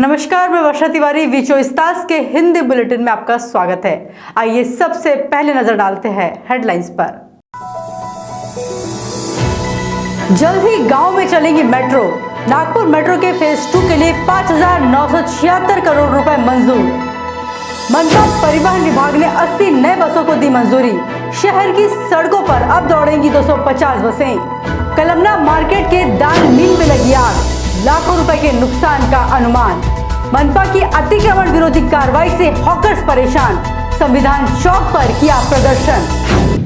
नमस्कार, मैं वर्षा तिवारी वीचो स्टार्स के हिंदी बुलेटिन में आपका स्वागत है। आइए सबसे पहले नजर डालते हैं हेडलाइंस पर। जल्द ही गांव में चलेगी मेट्रो। नागपुर मेट्रो के फेज 2 के लिए 5,976 करोड़ रुपए मंजूर। मनपा परिवहन विभाग ने 80 नए बसों को दी मंजूरी। शहर की सड़कों पर अब दौड़ेंगी 250 बसें। कलमना मार्केट के दाल मिल में लगी आग, लाखों रुपए के नुकसान का अनुमान। मनपा की अतिक्रमण विरोधी कार्रवाई से हॉकर्स परेशान, संविधान चौक पर किया प्रदर्शन।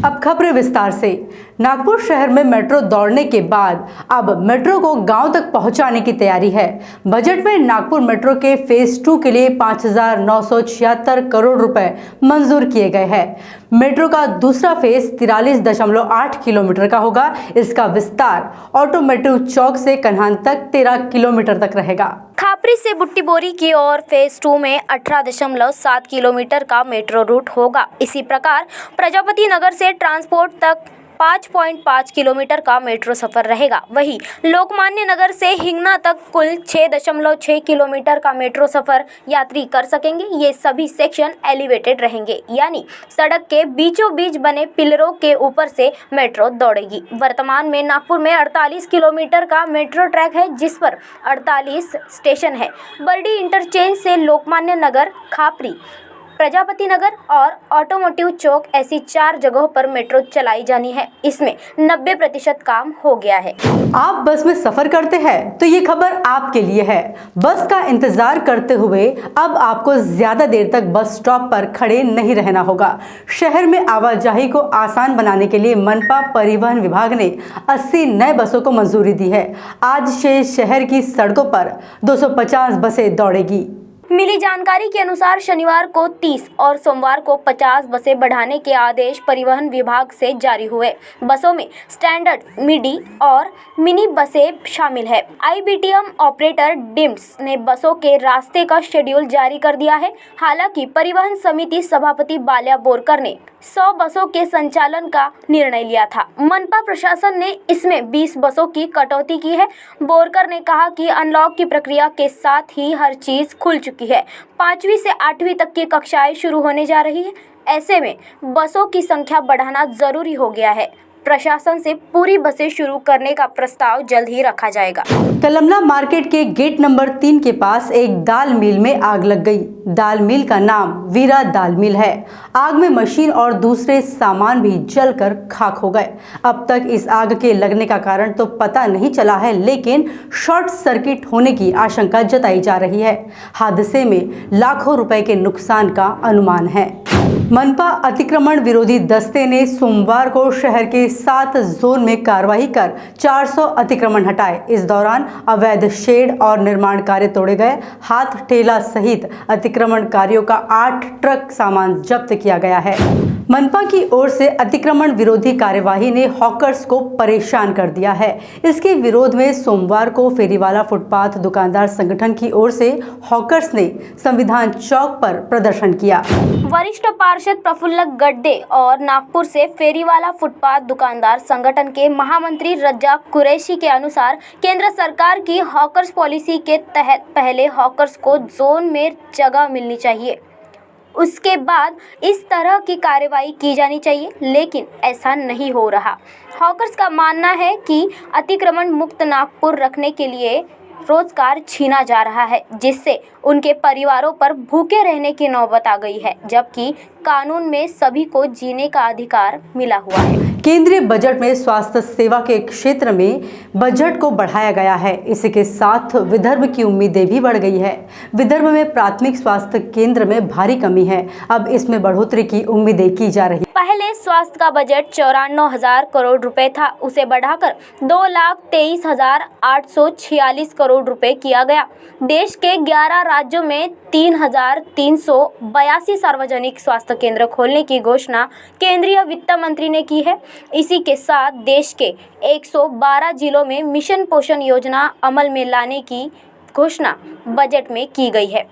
अब खबरें विस्तार से। नागपुर शहर में मेट्रो दौड़ने के बाद अब मेट्रो को गांव तक पहुंचाने की तैयारी है। बजट में नागपुर मेट्रो के फेज 2 के लिए 5,976 करोड़ रुपए मंजूर किए गए हैं। मेट्रो का दूसरा फेज 43.8 किलोमीटर का होगा। इसका विस्तार ऑटोमेटिव चौक से कन्हान तक 13 किलोमीटर तक रहेगा। खापरी से बुट्टीबोरी की ओर फेज 2 में 18.7 किलोमीटर का मेट्रो रूट होगा। इसी प्रकार प्रजापति नगर से ट्रांसपोर्ट तक 5.5 किलोमीटर का मेट्रो सफर रहेगा। वहीं लोकमान्य नगर से हिंगना तक कुल 6.6 किलोमीटर का मेट्रो सफर यात्री कर सकेंगे। ये सभी सेक्शन एलिवेटेड रहेंगे, यानी सड़क के बीचों बीच बने पिलरों के ऊपर से मेट्रो दौड़ेगी। वर्तमान में नागपुर में 48 किलोमीटर का मेट्रो ट्रैक है, जिस पर 48 स्टेशन है। बरडी इंटरचेंज से लोकमान्य नगर, खापरी, प्रजापति नगर और ऑटोमोटिव चौक ऐसी 4 जगहों पर मेट्रो चलाई जानी है। इसमें 90% काम हो गया है। आप बस में सफर करते हैं तो ये खबर आपके लिए है। बस का इंतजार करते हुए अब आपको ज्यादा देर तक बस स्टॉप पर खड़े नहीं रहना होगा। शहर में आवाजाही को आसान बनाने के लिए मनपा परिवहन विभाग ने 80 नए बसों को मंजूरी दी है। आज से शहर की सड़कों पर 250 बसें दौड़ेगी। मिली जानकारी के अनुसार शनिवार को 30 और सोमवार को 50 बसें बढ़ाने के आदेश परिवहन विभाग से जारी हुए। बसों में स्टैंडर्ड, मिडी और मिनी बसें शामिल है। आईबीटीएम ऑपरेटर डिम्स ने बसों के रास्ते का शेड्यूल जारी कर दिया है। हालांकि परिवहन समिति सभापति बाल्या बोरकर ने 100 बसों के संचालन का निर्णय लिया था। मनपा प्रशासन ने इसमें 20 बसों की कटौती की है। बोरकर ने कहा कि अनलॉक की प्रक्रिया के साथ ही हर चीज खुल चुकी है। 5वीं से 8वीं तक की कक्षाएं शुरू होने जा रही है। ऐसे में बसों की संख्या बढ़ाना जरूरी हो गया है। प्रशासन से पूरी बसें शुरू करने का प्रस्ताव जल्द ही रखा जाएगा। कलमना मार्केट के गेट नंबर 3 के पास एक दाल मिल में आग लग गई। दाल मिल का नाम वीरा दाल मिल है। आग में मशीन और दूसरे सामान भी जलकर खाक हो गए। अब तक इस आग के लगने का कारण तो पता नहीं चला है, लेकिन शॉर्ट सर्किट होने की आशंका जताई जा रही है। हादसे में लाखों रुपए के नुकसान का अनुमान है। मनपा अतिक्रमण विरोधी दस्ते ने सोमवार को शहर के 7 जोन में कार्रवाई कर 400 अतिक्रमण हटाए। इस दौरान अवैध शेड और निर्माण कार्य तोड़े गए। हाथ ठेला सहित अतिक्रमणकारियों का 8 ट्रक सामान जब्त किया गया है। मनपा की ओर से अतिक्रमण विरोधी कार्यवाही ने हॉकर्स को परेशान कर दिया है। इसके विरोध में सोमवार को फेरीवाला फुटपाथ दुकानदार संगठन की ओर से हॉकर्स ने संविधान चौक पर प्रदर्शन किया। वरिष्ठ पार्षद प्रफुल्ल गड्डे और नागपुर से फेरीवाला फुटपाथ दुकानदार संगठन के महामंत्री रज्जाक कुरैशी के अनुसार केंद्र सरकार की हॉकर्स पॉलिसी के तहत पहले हॉकर्स को जोन में जगह मिलनी चाहिए, उसके बाद इस तरह की कार्रवाई की जानी चाहिए, लेकिन ऐसा नहीं हो रहा। हॉकर्स का मानना है कि अतिक्रमण मुक्त नागपुर रखने के लिए रोजगार छीना जा रहा है, जिससे उनके परिवारों पर भूखे रहने की नौबत आ गई है, जबकि कानून में सभी को जीने का अधिकार मिला हुआ है। केंद्रीय बजट में स्वास्थ्य सेवा के क्षेत्र में बजट को बढ़ाया गया है। इसी के साथ विदर्भ की उम्मीदें भी बढ़ गई है। विदर्भ में प्राथमिक स्वास्थ्य केंद्र में भारी कमी है। अब इसमें बढ़ोतरी की उम्मीदें की जा रही। पहले स्वास्थ्य का बजट 94,000 करोड़ रुपए था, उसे बढ़ाकर 2,23,846 करोड़ रुपए किया गया। देश के 11 राज्यों में 3,382 सार्वजनिक स्वास्थ्य केंद्र खोलने की घोषणा केंद्रीय वित्त मंत्री ने की है। इसी के साथ देश के 112 जिलों में मिशन पोषण योजना अमल में लाने की घोषणा बजट में की गई है।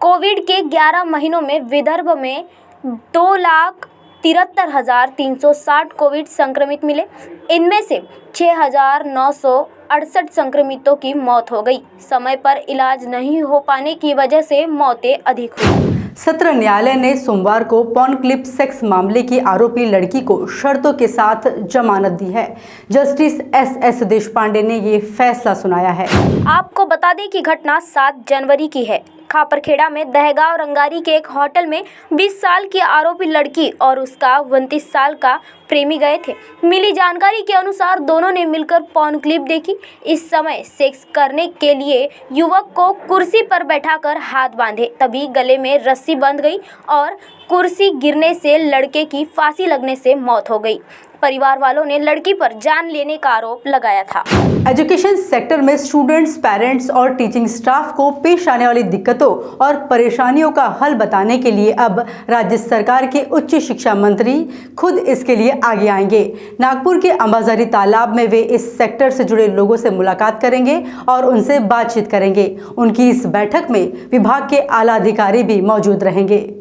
कोविड के 11 महीनों में विदर्भ में 2,73,360 कोविड संक्रमित मिले। इनमें से 6,900 68 संक्रमितों की मौत हो गई। समय पर इलाज नहीं हो पाने की वजह से मौतें अधिक हुई। सत्र न्यायालय ने सोमवार को पॉर्न क्लिप सेक्स मामले की आरोपी लड़की को शर्तों के साथ जमानत दी है। जस्टिस एस देशपांडे ने ये फैसला सुनाया है। आपको बता दें कि घटना 7 जनवरी की है। खापरखेड़ा में दहगांव रंगारी के एक होटल में 20 साल की आरोपी लड़की और उसका 29 साल का प्रेमी गए थे। मिली जानकारी के अनुसार दोनों ने मिलकर पॉर्न क्लिप देखी। इस समय सेक्स करने के लिए युवक को कुर्सी पर बैठाकर हाथ बांधे, तभी गले में रस्सी बंध गई और कुर्सी गिरने से लड़के की फांसी लगने से मौत हो गई। परिवार वालों ने लड़की पर जान लेने का आरोप लगाया था। एजुकेशन सेक्टर में स्टूडेंट्स, पेरेंट्स और टीचिंग स्टाफ को पेश आने वाली दिक्कतों और परेशानियों का हल बताने के लिए अब राज्य सरकार के उच्च शिक्षा मंत्री खुद इसके लिए आगे आएंगे। नागपुर के अंबाझरी तालाब में वे इस सेक्टर से जुड़े लोगों से मुलाकात करेंगे और उनसे बातचीत करेंगे। उनकी इस बैठक में विभाग के आला अधिकारी भी मौजूद रहेंगे।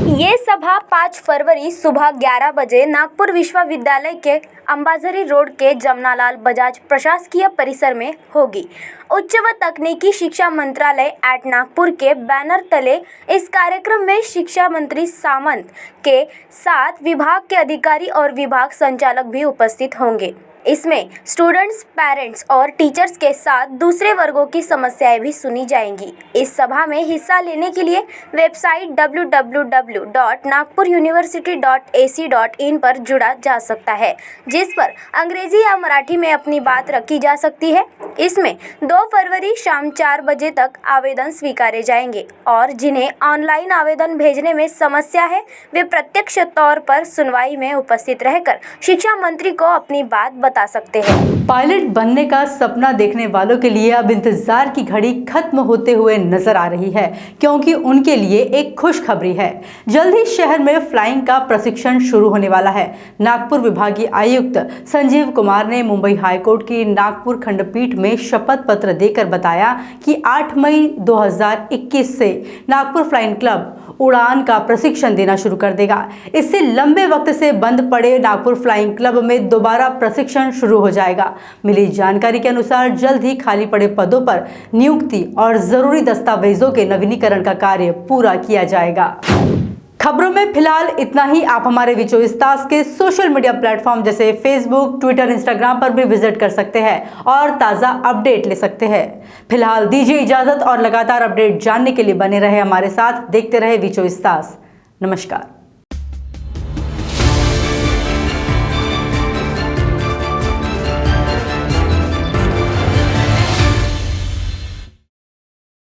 ये सभा 5 फरवरी सुबह 11 बजे नागपुर विश्वविद्यालय के अंबाझरी रोड के जमनालाल बजाज प्रशासकीय परिसर में होगी। उच्च व तकनीकी शिक्षा मंत्रालय नागपुर के बैनर तले इस कार्यक्रम में शिक्षा मंत्री सामंत के साथ विभाग के अधिकारी और विभाग संचालक भी उपस्थित होंगे। इसमें स्टूडेंट्स, पेरेंट्स और टीचर्स के साथ दूसरे वर्गों की समस्याएं भी सुनी जाएंगी। इस सभा में हिस्सा लेने के लिए वेबसाइट www.nagpuruniversity.ac.in पर जुड़ा जा सकता है, जिस पर अंग्रेजी या मराठी में अपनी बात रखी जा सकती है। इसमें 2 फरवरी शाम 4 बजे तक आवेदन स्वीकारे जाएंगे और जिन्हें ऑनलाइन आवेदन भेजने में समस्या है वे प्रत्यक्ष तौर पर सुनवाई में उपस्थित रहकर शिक्षा मंत्री को अपनी बात बता सकते हैं। पायलट बनने का सपना देखने वालों के लिए अब इंतजार की घड़ी खत्म होते हुए नजर आ रही है, क्योंकि उनके लिए एक खुशखबरी है। जल्द ही शहर में फ्लाइंग का प्रशिक्षण शुरू होने वाला है। नागपुर विभागीय आयुक्त संजीव कुमार ने मुंबई हाईकोर्ट की नागपुर खंडपीठ में शपथ पत्र देकर बताया कि 8 मई 2021 से नागपुर फ्लाइंग क्लब उड़ान का प्रशिक्षण देना शुरू कर देगा। इससे लंबे वक्त से बंद पड़े नागपुर फ्लाइंग क्लब में दोबारा प्रशिक्षण शुरू हो जाएगा। मिली जानकारी के अनुसार जल्द ही खाली पड़े पदों पर नियुक्ति और जरूरी दस्तावेजों के नवीनीकरण का कार्य पूरा किया जाएगा। खबरों में फिलहाल इतना ही। आप हमारे विचोइस्तास के सोशल मीडिया प्लेटफॉर्म जैसे फेसबुक, ट्विटर, इंस्टाग्राम पर भी विजिट कर सकते हैं और ताज़ा अपडेट ले सकते हैं। फिलहाल दीजिए इजाजत और लगातार अपडेट जानने के लिए बने रहे हमारे साथ। देखते रहे विचोइस्तास। नमस्कार।